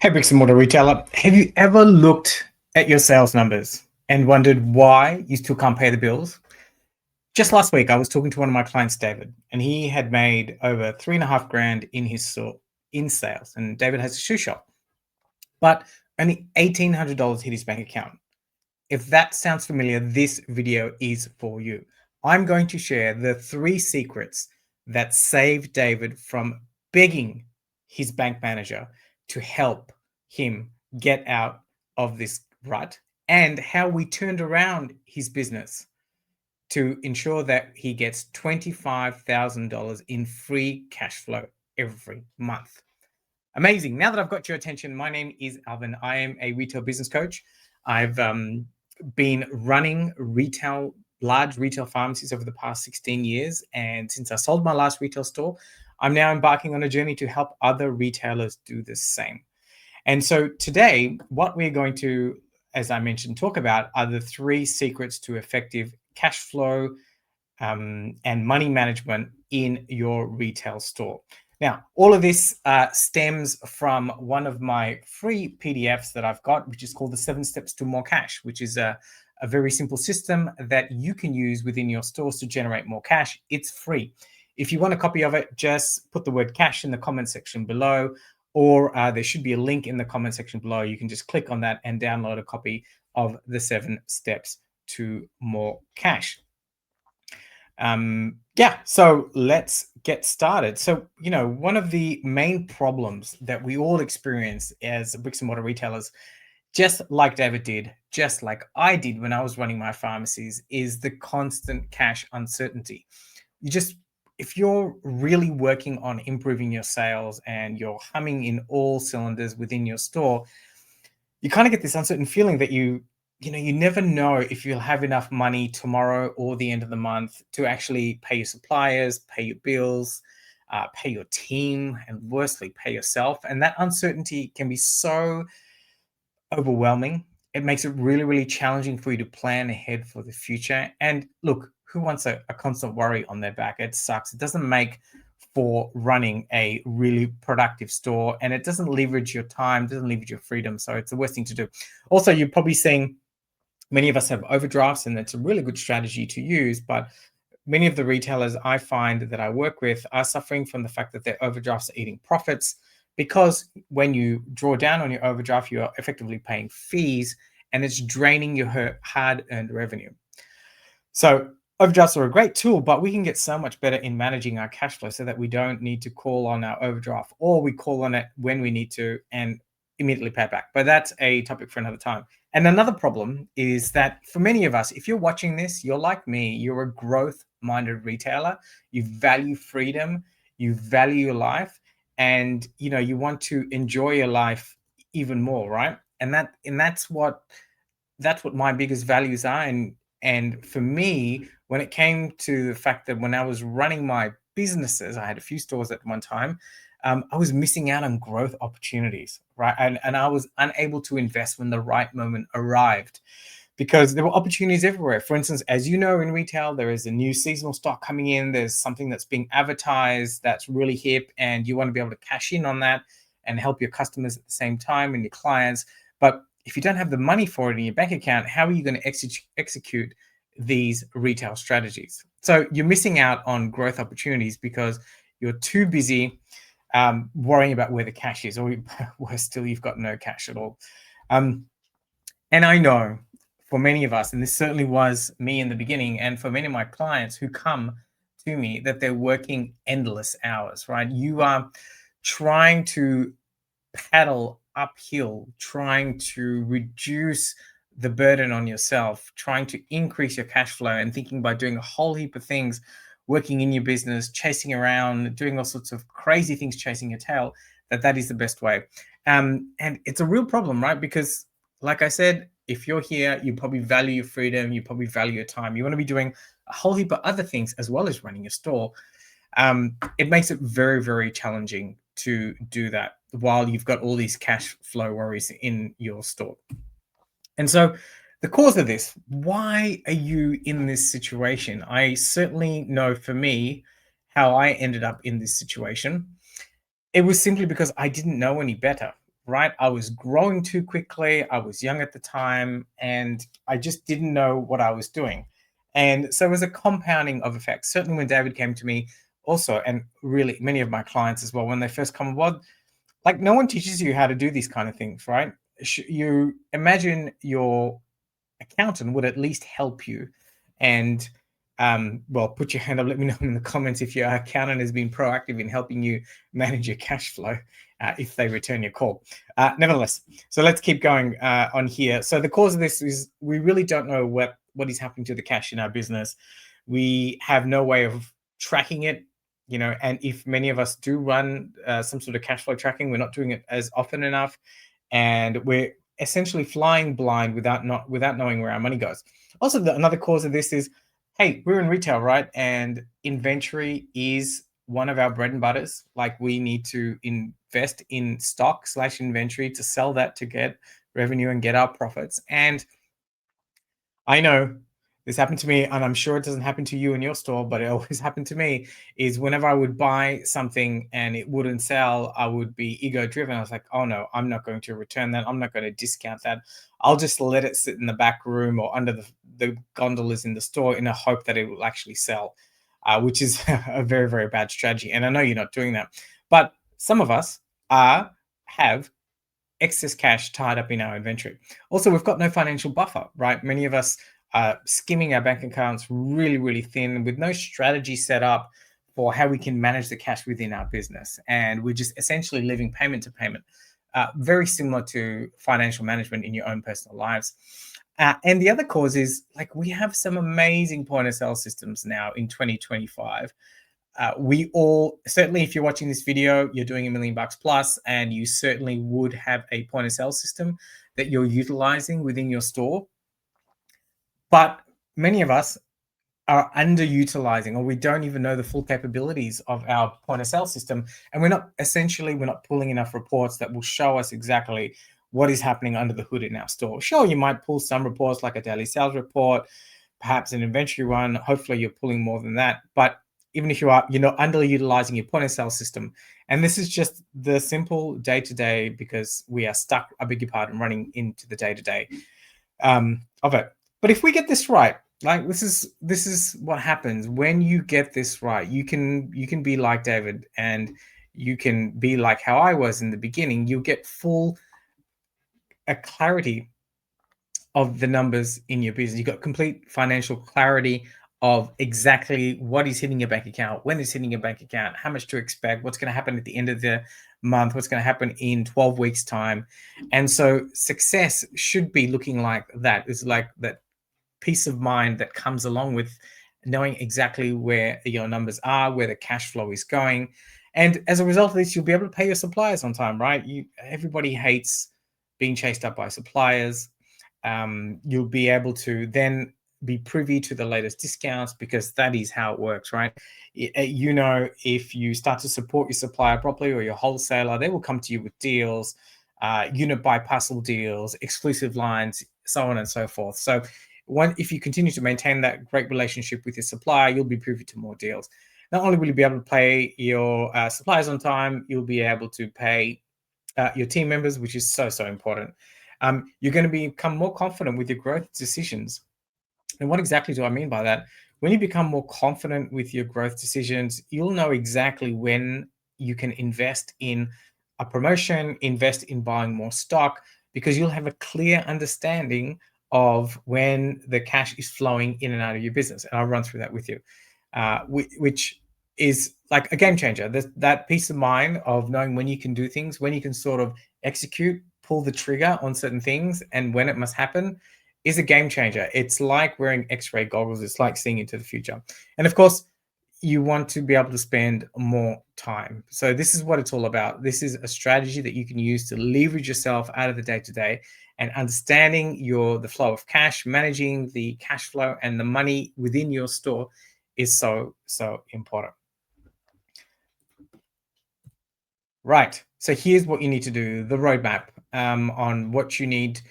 Hey, Brick-and-mortar retailer, have you ever looked at your sales numbers and wondered why you still can't pay the bills? Just last week, I was talking to one of my clients, David, and he had made over 3.5 grand in his store in sales. And David has a shoe shop, but only $1,800 hit his bank account. If that sounds familiar, this video is for you. I'm going to share the 3 secrets that saved David from begging his bank manager to help him get out of this rut, and how we turned around his business to ensure that he gets $25,000 in free cash flow every month. Amazing. Now that I've got your attention, my name is Alvin. I am a retail business coach. I've been running large retail pharmacies over the past 16 years. And since I sold my last retail store, I'm now embarking on a journey to help other retailers do the same. And so today, what we're going to, as I mentioned, talk about are the 3 secrets to effective cash flow and money management in your retail store. Now, all of this stems from one of my free PDFs that I've got, which is called the 7 Steps to More Cash, which is a very simple system that you can use within your stores to generate more cash. It's free. If you want a copy of it, just put the word cash in the comment section below, or there should be a link in the comment section below. You can just click on that and download a copy of the 7 Steps to More Cash. So let's get started. So, one of the main problems that we all experience as bricks and mortar retailers, just like David did, just like I did when I was running my pharmacies, is the constant cash uncertainty. If you're really working on improving your sales and you're humming in all cylinders within your store, you kind of get this uncertain feeling that you never know if you'll have enough money tomorrow or the end of the month to actually pay your suppliers, pay your bills, pay your team, and worstly, pay yourself. And that uncertainty can be so overwhelming. It makes it really, really challenging for you to plan ahead for the future. And look, who wants a constant worry on their back? It sucks. It doesn't make for running a really productive store, and it doesn't leverage your time, doesn't leverage your freedom. So it's the worst thing to do. Also, you're probably seeing many of us have overdrafts, and it's a really good strategy to use. But many of the retailers I find that I work with are suffering from the fact that their overdrafts are eating profits, because when you draw down on your overdraft, you are effectively paying fees, and it's draining your hard-earned revenue. So overdrafts are a great tool, but we can get so much better in managing our cash flow so that we don't need to call on our overdraft, or we call on it when we need to and immediately pay it back. But that's a topic for another time. And another problem is that for many of us, if you're watching this, you're like me, you're a growth-minded retailer. You value freedom, you value your life, and you want to enjoy your life even more, right? And that's what my biggest values are. And for me, when it came to the fact that when I was running my businesses, I had a few stores at one time, I was missing out on growth opportunities, right? And I was unable to invest when the right moment arrived, because there were opportunities everywhere. For instance, as you know, in retail, there is a new seasonal stock coming in. There's something that's being advertised that's really hip, and you want to be able to cash in on that and help your customers at the same time and your clients. But if you don't have the money for it in your bank account, how are you going to execute these retail strategies? So you're missing out on growth opportunities because you're too busy worrying about where the cash is, or worse still, you've got no cash at all. And I know for many of us, and this certainly was me in the beginning, and for many of my clients who come to me, that they're working endless hours, right? You are trying to paddle uphill, trying to reduce the burden on yourself, trying to increase your cash flow, and thinking about doing a whole heap of things, working in your business, chasing around, doing all sorts of crazy things, chasing your tail, that is the best way. And it's a real problem, right? Because like I said, if you're here, you probably value your freedom, you probably value your time. You want to be doing a whole heap of other things as well as running your store. It makes it very, very challenging to do that while you've got all these cash flow worries in your store. And so the cause of this, why are you in this situation? I certainly know for me how I ended up in this situation. It was simply because I didn't know any better. right? I was growing too quickly. I was young at the time, and I just didn't know what I was doing. And so it was a compounding of effects. Certainly, when David came to me, also, and really many of my clients as well, when they first come aboard, like no one teaches you how to do these kind of things, right? You imagine your accountant would at least help you. And well, put your hand up. Let me know in the comments if your accountant has been proactive in helping you manage your cash flow if they return your call. Nevertheless, so let's keep going on here. So the cause of this is we really don't know what is happening to the cash in our business. We have no way of tracking it, and if many of us do run some sort of cash flow tracking, we're not doing it as often enough, and we're essentially flying blind without knowing where our money goes. Also, another cause of this is, hey, we're in retail, right? And inventory is one of our bread and butters. Like we need to invest in stock slash inventory to sell that to get revenue and get our profits. And I know this happened to me, and I'm sure it doesn't happen to you in your store, but it always happened to me. Is whenever I would buy something and it wouldn't sell, I would be ego driven. I was like, oh no, I'm not going to return that. I'm not going to discount that. I'll just let it sit in the back room or under the gondolas in the store in a hope that it will actually sell, which is a very, very bad strategy. And I know you're not doing that. But some of us have excess cash tied up in our inventory. Also, we've got no financial buffer, right? Many of us are skimming our bank accounts really, really thin with no strategy set up for how we can manage the cash within our business. And we're just essentially living payment to payment, very similar to financial management in your own personal lives. And the other cause is like we have some amazing point of sale systems now in 2025. We all, certainly if you're watching this video, you're doing $1 million plus, and you certainly would have a point of sale system that you're utilizing within your store. But many of us are underutilizing, or we don't even know the full capabilities of our point of sale system. And we're not pulling enough reports that will show us exactly what is happening under the hood in our store. Sure, you might pull some reports like a daily sales report, perhaps an inventory one. Hopefully you're pulling more than that. But even if you're not underutilizing your point of sale system. And this is just the simple day to day, because we are stuck, I beg your pardon, running into the day to day of it. But if we get this right, like this is what happens when you get this right. You can be like David, and you can be like how I was in the beginning. You'll get full a clarity of the numbers in your business. You've got complete financial clarity of exactly what is hitting your bank account, when it's hitting your bank account, how much to expect, what's going to happen at the end of the month, what's going to happen in 12 weeks time. And so success should be looking like that. It's like that peace of mind that comes along with knowing exactly where your numbers are, where the cash flow is going. And as a result of this, you'll be able to pay your suppliers on time, right? Everybody hates being chased up by suppliers. You'll be able to then be privy to the latest discounts, because that is how it works, right? If you start to support your supplier properly or your wholesaler, they will come to you with deals, unit buy parcel deals, exclusive lines, so on and so forth. So if you continue to maintain that great relationship with your supplier, you'll be privy to more deals. Not only will you be able to pay your suppliers on time, you'll be able to pay your team members, which is so, so important. You're going to become more confident with your growth decisions. And what exactly do I mean by that? When you become more confident with your growth decisions, you'll know exactly when you can invest in a promotion, invest in buying more stock, because you'll have a clear understanding of when the cash is flowing in and out of your business. And I'll run through that with you, which is like a game changer. That peace of mind of knowing when you can do things, when you can sort of execute, pull the trigger on certain things, and when it must happen is a game changer. It's like wearing X-ray goggles. It's like seeing into the future. And of course, you want to be able to spend more time. So this is what it's all about. This is a strategy that you can use to leverage yourself out of the day-to-day, and understanding the flow of cash, managing the cash flow and the money within your store is so, so important. Right. So here's what you need to do, the roadmap on what you need.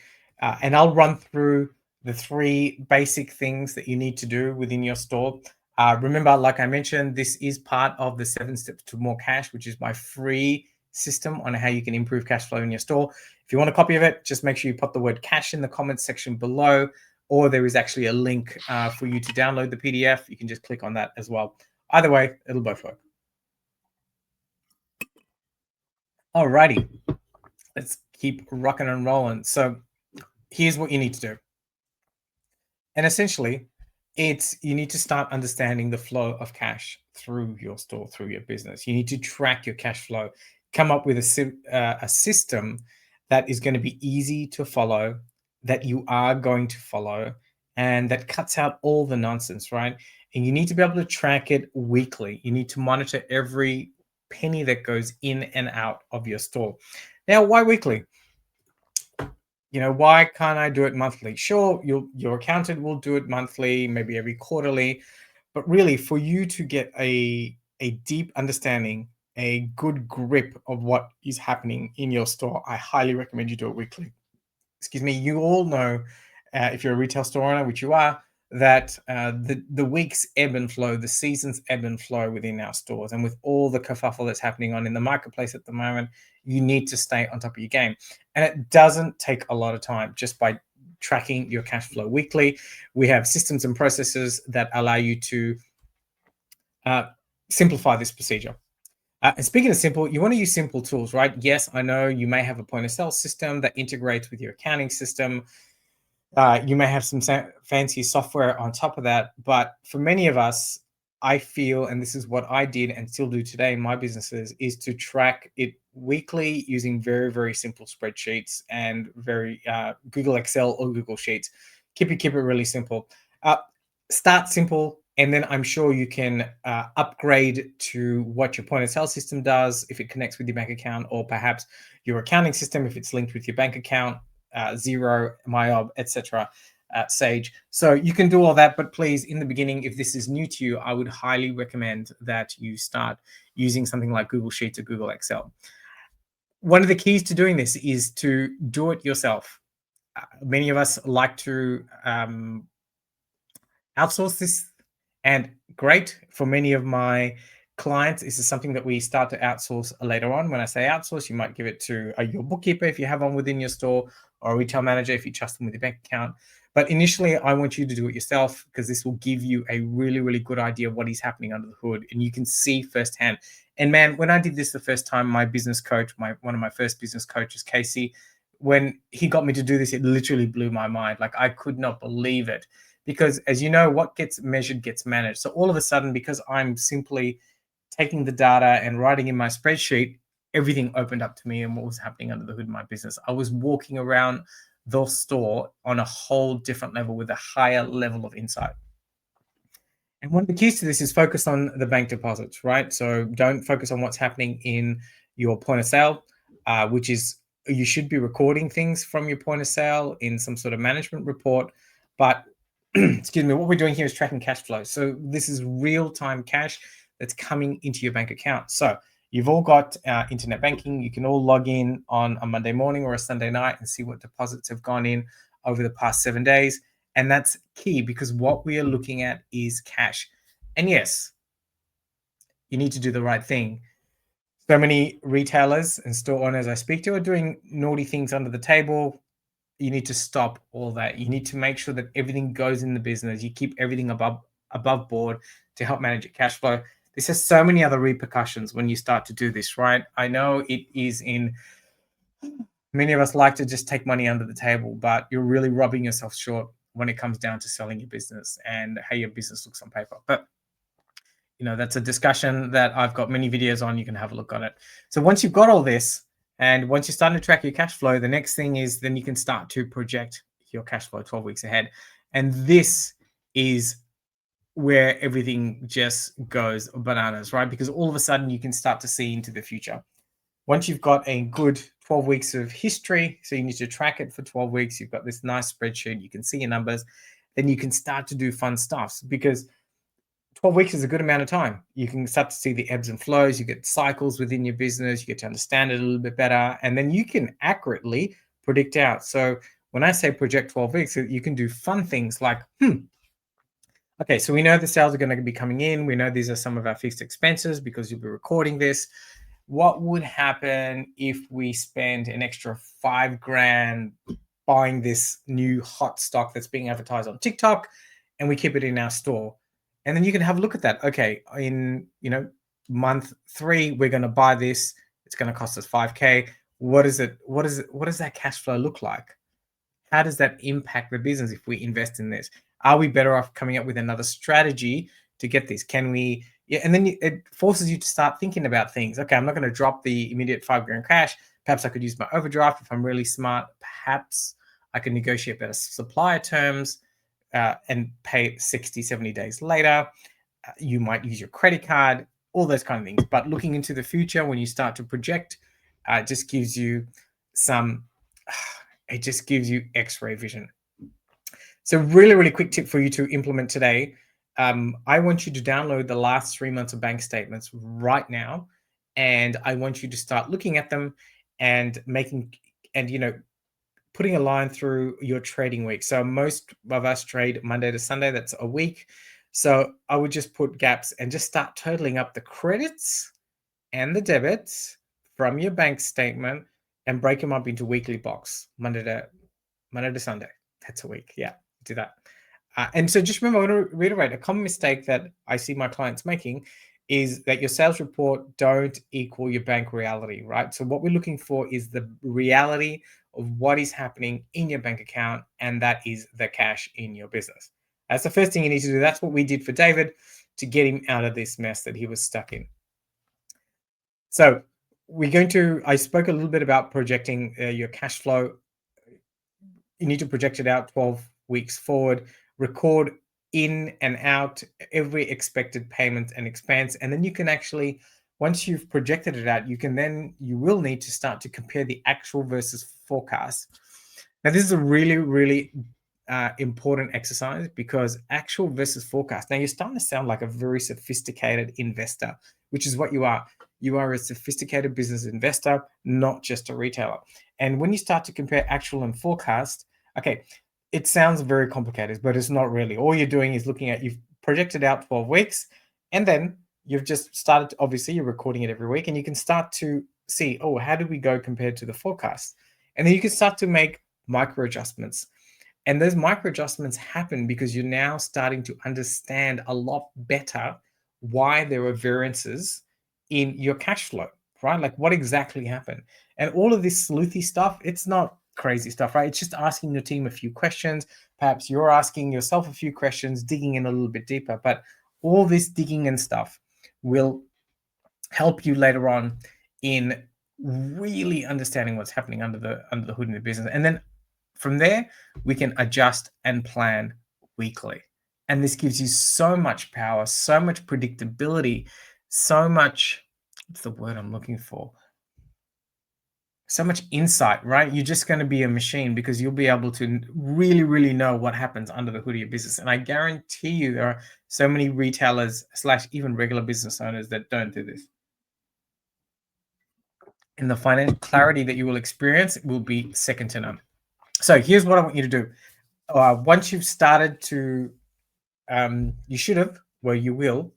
And I'll run through the 3 basic things that you need to do within your store. Remember, like I mentioned, this is part of the 7 Steps to More Cash, which is my free system on how you can improve cash flow in your store. If you want a copy of it, just make sure you put the word cash in the comments section below, or there is actually a link for you to download the PDF. You can just click on that as well. Either way, it'll both work. Alrighty, let's keep rocking and rolling. So here's what you need to do. And essentially, it's you need to start understanding the flow of cash through your store, through your business. You need to track your cash flow, come up with a system that is going to be easy to follow, that you are going to follow, and that cuts out all the nonsense, right? And you need to be able to track it weekly. You need to monitor every penny that goes in and out of your store. Now, why weekly? Why can't I do it monthly? Sure, your accountant will do it monthly, maybe every quarterly, but really for you to get a deep understanding, a good grip of what is happening in your store, I highly recommend you do it weekly. Excuse me. You all know, if you're a retail store owner, which you are, that the weeks ebb and flow, the seasons ebb and flow within our stores, and with all the kerfuffle that's happening on in the marketplace at the moment, you need to stay on top of your game, and it doesn't take a lot of time just by tracking your cash flow weekly. We have systems and processes that allow you to uh, simplify this procedure. And speaking of simple, you want to use simple tools, right? Yes, I know you may have a point of sale system that integrates with your accounting system. You may have some fancy software on top of that, but for many of us, I feel, and this is what I did and still do today in my businesses, is to track it weekly using very, very simple spreadsheets and very Google Excel or Google Sheets. Keep it really simple. Start simple, and then I'm sure you can upgrade to what your point of sale system does if it connects with your bank account, or perhaps your accounting system if it's linked with your bank account, Zero, MyOb, etc., Sage. So you can do all that, but please, in the beginning, if this is new to you, I would highly recommend that you start using something like Google Sheets or Google Excel. One of the keys to doing this is to do it yourself. Many of us like to outsource this, and great for many of my clients. This is something that we start to outsource later on. When I say outsource, you might give it to your bookkeeper if you have one within your store, or a retail manager if you trust them with your bank account. But initially, I want you to do it yourself, because this will give you a really, really good idea of what is happening under the hood, and you can see firsthand. And man, when I did this the first time, my business coach, one of my first business coaches, Casey, when he got me to do this, it literally blew my mind. Like, I could not believe it, because as you know, what gets measured gets managed. So all of a sudden, because I'm simply taking the data and writing in my spreadsheet, everything opened up to me and what was happening under the hood of my business. I was walking around the store on a whole different level with a higher level of insight. And one of the keys to this is focus on the bank deposits, right? So don't focus on what's happening in your point of sale, which is, you should be recording things from your point of sale in some sort of management report. But excuse me, what we're doing here is tracking cash flow. So this is real-time cash that's coming into your bank account. So you've all got internet banking. You can all log in on a Monday morning or a Sunday night and see what deposits have gone in over the past 7 days. And that's key, because what we are looking at is cash. And yes, you need to do the right thing. So many retailers and store owners I speak to are doing naughty things under the table. You need to stop all that. You need to make sure that everything goes in the business. You keep everything above board to help manage your cash flow. This has so many other repercussions when you start to do this, right? I know it is in many of us like to just take money under the table, but you're really robbing yourself short when it comes down to selling your business and how your business looks on paper. But that's a discussion that I've got many videos on. You can have a look on it. So once you've got all this, and once you're starting to track your cash flow, the next thing is then you can start to project your cash flow 12 weeks ahead. And this is where everything just goes bananas, right? Because all of a sudden you can start to see into the future. Once you've got a good 12 weeks of history, so you need to track it for 12 weeks, you've got this nice spreadsheet, you can see your numbers, then you can start to do fun stuff, because 12 weeks is a good amount of time. You can start to see the ebbs and flows. You get cycles within your business. You get to understand it a little bit better. And then you can accurately predict out. So when I say project 12 weeks, you can do fun things like, okay, so we know the sales are going to be coming in. We know these are some of our fixed expenses because you'll be recording this. what would happen if we spend an extra 5 grand buying this new hot stock that's being advertised on TikTok and we keep it in our store? And then you can have a look at that. Okay, in month 3, we're going to buy this. It's going to cost us 5K. What is it? What does that cash flow look like? How does that impact the business if we invest in this? Are we better off coming up with another strategy to get this? Can we? Yeah, and then it forces you to start thinking about things. Okay, I'm not going to drop the immediate 5 grand cash. Perhaps I could use my overdraft if I'm really smart. Perhaps I can negotiate better supplier terms and pay 60, 70 days later. You might use your credit card, all those kind of things. But looking into the future, when you start to project, it just gives you some it just gives you x-ray vision. So really, really quick tip for you to implement today. I want you to download the last 3 months of bank statements right now. And I want you to start looking at them and putting a line through your trading week. So most of us trade Monday to Sunday, that's a week. So I would just put gaps and just start totaling up the credits and the debits from your bank statement and break them up into weekly blocks, Monday to Sunday. That's a week. Yeah, do that. And so just remember, I want to reiterate, a common mistake that I see my clients making is that your sales report don't equal your bank reality, right? So what we're looking for is the reality of what is happening in your bank account, and that is the cash in your business. That's the first thing you need to do. That's what we did for David to get him out of this mess that he was stuck in. So I spoke a little bit about projecting your cash flow. You need to project it out 12 weeks forward, record in and out every expected payment and expense. And then you can actually, once you've projected it out, you will need to start to compare the actual versus forecast. Now, this is a really, really important exercise because actual versus forecast. Now, you're starting to sound like a very sophisticated investor, which is what you are. You are a sophisticated business investor, not just a retailer. And when you start to compare actual and forecast, okay, it sounds very complicated, but it's not really. All you're doing is you've projected out 12 weeks, and then you've just started, obviously, you're recording it every week, and you can start to see, oh, how do we go compared to the forecast? And then you can start to make micro adjustments. And those micro adjustments happen because you're now starting to understand a lot better why there are variances in your cash flow, right? Like what exactly happened. And all of this sleuthy stuff, it's not crazy stuff, right? It's just asking your team a few questions. Perhaps you're asking yourself a few questions, digging in a little bit deeper. But all this digging and stuff will help you later on in really understanding what's happening under the hood in the business. And then from there, we can adjust and plan weekly. And this gives you so much power, so much predictability, so much, what's the word I'm looking for? So much insight, right? You're just going to be a machine because you'll be able to really, really know what happens under the hood of your business. And I guarantee you there are so many retailers / even regular business owners that don't do this. And the financial clarity that you will experience will be second to none. So here's what I want you to do. Once you've started to, you should have, well, you will,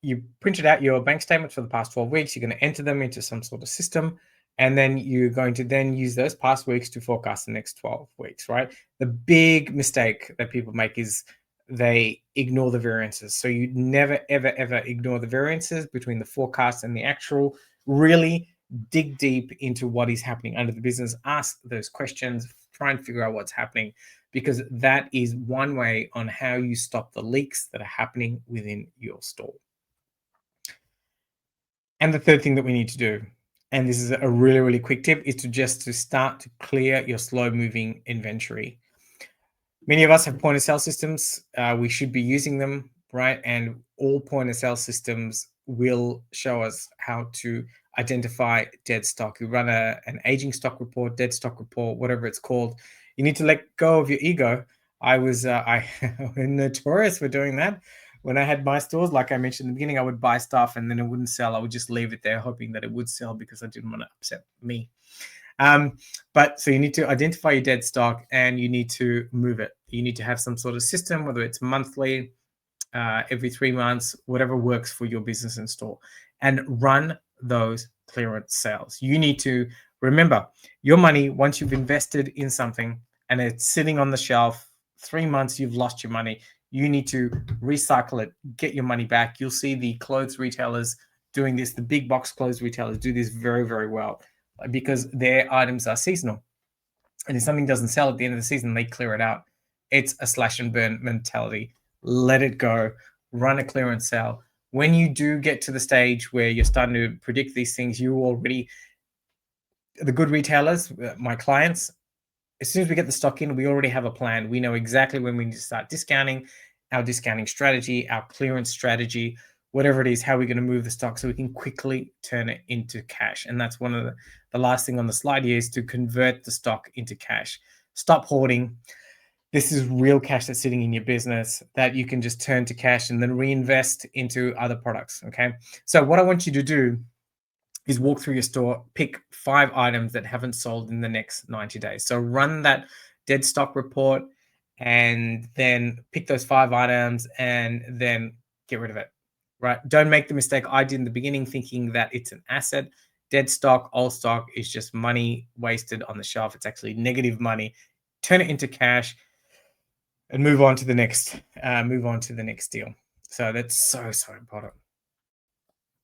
you printed out your bank statements for the past 12 weeks. You're going to enter them into some sort of system. And then you're going to then use those past weeks to forecast the next 12 weeks, right? The big mistake that people make is they ignore the variances. So you never, ever, ever ignore the variances between the forecast and the actual. Really dig deep into what is happening under the business. Ask those questions. Try and figure out what's happening, because that is one way on how you stop the leaks that are happening within your store. And the third thing that we need to do, and this is a really, really quick tip, is to start to clear your slow moving inventory. Many of us have point of sale systems. We should be using them, right? And all point of sale systems will show us how to identify dead stock. You run an aging stock report, dead stock report, whatever it's called. You need to let go of your ego. I'm notorious for doing that. When I had my stores, like I mentioned in the beginning, I would buy stuff and then it wouldn't sell. I would just leave it there, hoping that it would sell because I didn't want to upset me. But so you need to identify your dead stock and you need to move it. You need to have some sort of system, whether it's monthly, every 3 months, whatever works for your business and store, and run those clearance sales. You need to remember your money, once you've invested in something and it's sitting on the shelf, 3 months, you've lost your money. You need to recycle it, get your money back. You'll see the clothes retailers doing this. The big box clothes retailers do this very, very well because their items are seasonal. And if something doesn't sell at the end of the season, they clear it out. It's a slash and burn mentality. Let it go, run a clearance sale. When you do get to the stage where you're starting to predict these things, you already, the good retailers, my clients, as soon as we get the stock in, we already have a plan. We know exactly when we need to start discounting, our discounting strategy, our clearance strategy, whatever it is, how we're going to move the stock so we can quickly turn it into cash. And that's one of the last thing on the slide here is to convert the stock into cash. Stop hoarding. This is real cash that's sitting in your business that you can just turn to cash and then reinvest into other products. Okay. So what I want you to do is walk through your store, pick 5 items that haven't sold in the next 90 days. So run that dead stock report and then pick those 5 items and then get rid of it, right? Don't make the mistake I did in the beginning thinking that it's an asset. Dead stock, old stock is just money wasted on the shelf. It's actually negative money. Turn it into cash and move on to the next deal. So that's so important.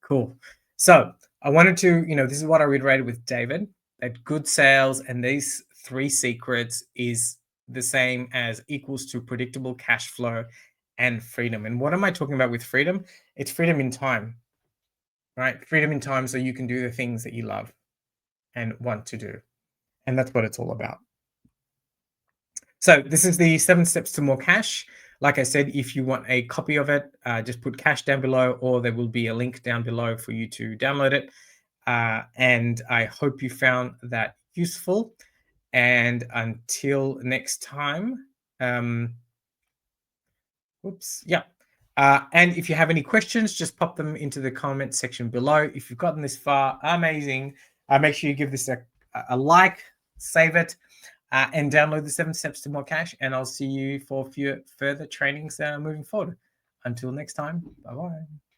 Cool. So I wanted to, this is what I reiterated with David, that good sales and these 3 secrets is the same as equals to predictable cash flow and freedom. And what am I talking about with freedom? It's freedom in time, right? Freedom in time so you can do the things that you love and want to do. And that's what it's all about. So this is the 7 steps to more cash. Like I said, if you want a copy of it, just put cash down below, or there will be a link down below for you to download it. And I hope you found that useful. And until next time, yeah. And if you have any questions, just pop them into the comment section below. If you've gotten this far, amazing. Make sure you give this a like, save it, and download the 7 steps to more cash. And I'll see you for further trainings moving forward. Until next time, bye-bye.